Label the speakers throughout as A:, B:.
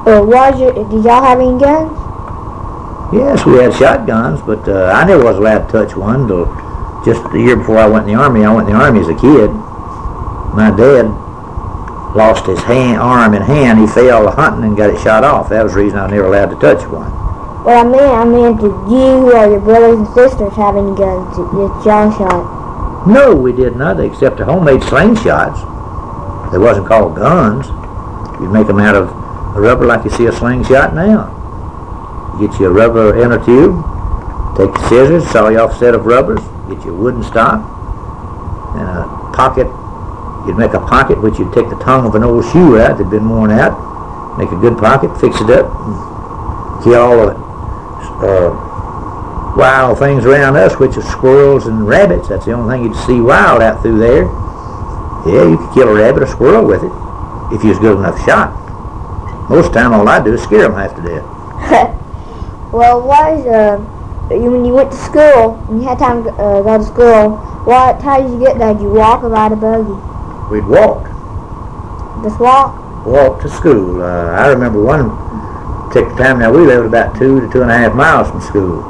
A: Did y'all have any guns?
B: Yes, we had shotguns, but I never was allowed to touch one till just the year before I went in the Army. I went in the Army as a kid. My dad lost his arm and hand. He fell hunting and got it shot off. That was the reason I was never allowed to touch one.
A: What I meant, did you or your brothers and sisters have any guns that y'all shot?
B: No, we did not, except the homemade slingshots. They wasn't called guns. You'd make them out of rubber like you see a slingshot now. You get you a rubber inner tube, take your scissors, saw you off a set of rubbers, get you a wooden stock, and a pocket. You'd make a pocket which you'd take the tongue of an old shoe out that'd been worn out, make a good pocket, fix it up, and kill all the wild things around us, which is squirrels and rabbits. That's the only thing you'd see wild out through there. Yeah, you could kill a rabbit or squirrel with it if you was good enough shot. Most of the time, all I do is scare them half to death.
A: Well, when you went to school, when you had time to go to school, how did you get there? Did you walk or ride a buggy?
B: We'd walk.
A: Just walk?
B: Walk to school. I remember one particular time. Now, we lived about 2 to 2.5 miles from school,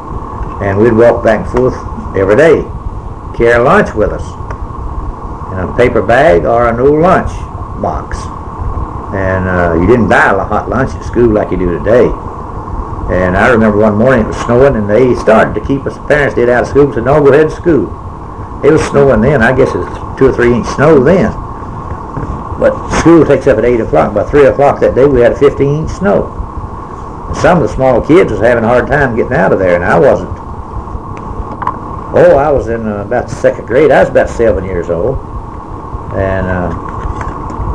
B: and we'd walk back and forth every day, carry lunch with us in a paper bag or an old lunch box. And you didn't buy a hot lunch at school like you do today. And I remember one morning it was snowing, and they started to keep us, the parents did, out of school, said, no, go ahead to school. It was snowing then. I guess it was 2 or 3 inch snow then. But school takes up at 8 o'clock. By 3 o'clock that day, we had a 15-inch snow. And some of the small kids was having a hard time getting out of there, and I wasn't. Oh, I was in about the 2nd grade. I was about 7 years old. And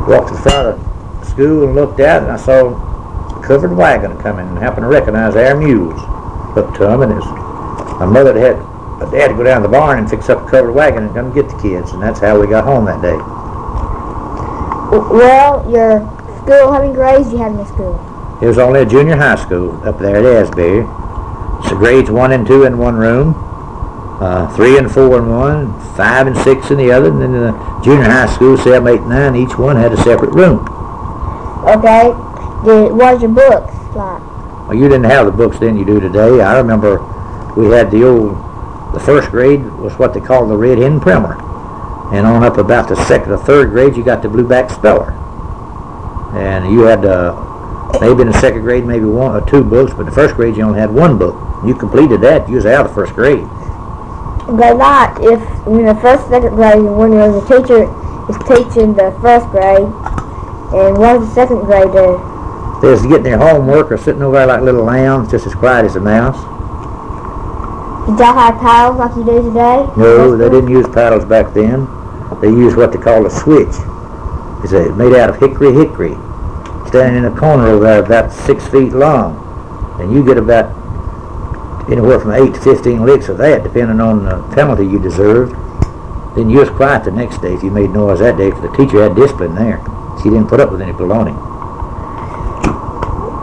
B: walked to the front of the school and looked out, and I saw covered wagon coming and happened to recognize our mules. Looked to them, and my mother had a dad to go down to the barn and fix up a covered wagon and come get the kids, and that's how we got home that day.
A: Well, your school, how many grades do you have in your school?
B: It was only a junior high school up there at Asbury. So grades 1 and 2 in one room, 3 and 4 in one, 5 and 6 in the other, and then the junior high school, 7, 8, 9, each one had a separate room.
A: Okay. What was your books like?
B: Well, you didn't have the books then you do today. I remember we had the first grade was what they called the Red Hen Primer. And on up about the 2nd or 3rd grade, you got the Blueback Speller. And you had, maybe in the 2nd grade, maybe 1 or 2 books, but in the 1st grade, you only had 1 book. You completed that, you was out of 1st grade.
A: But not if in the 1st, 2nd grade, when the teacher is teaching the 1st grade, and what does the 2nd grade do?
B: They was getting their homework or sitting over there like little lambs, just as quiet as a mouse.
A: Did y'all have paddles like you do today?
B: No, they didn't use paddles back then. They used what they call a switch. It's made out of hickory, standing in a corner over there about 6 feet long. And you get about anywhere from 8 to 15 licks of that, depending on the penalty you deserved. Then you was quiet the next day if you made noise that day, because the teacher had discipline there. She didn't put up with any baloney.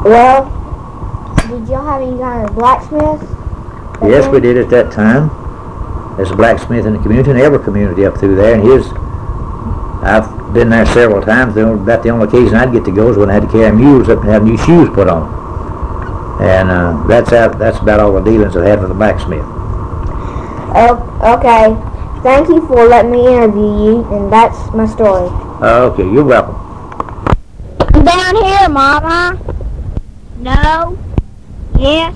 A: Well, did y'all have any kind of blacksmith?
B: Yes, we did at that time. There's a blacksmith in the community, in every community up through there, and I've been there several times. About the only occasion I'd get to go is when I had to carry mules up and have new shoes put on. And that's about all the dealings I had with the blacksmith.
A: Oh, okay. Thank you for letting me interview you, and that's my story.
B: Okay, you're welcome.
A: I'm down here, Mama. No. Yes.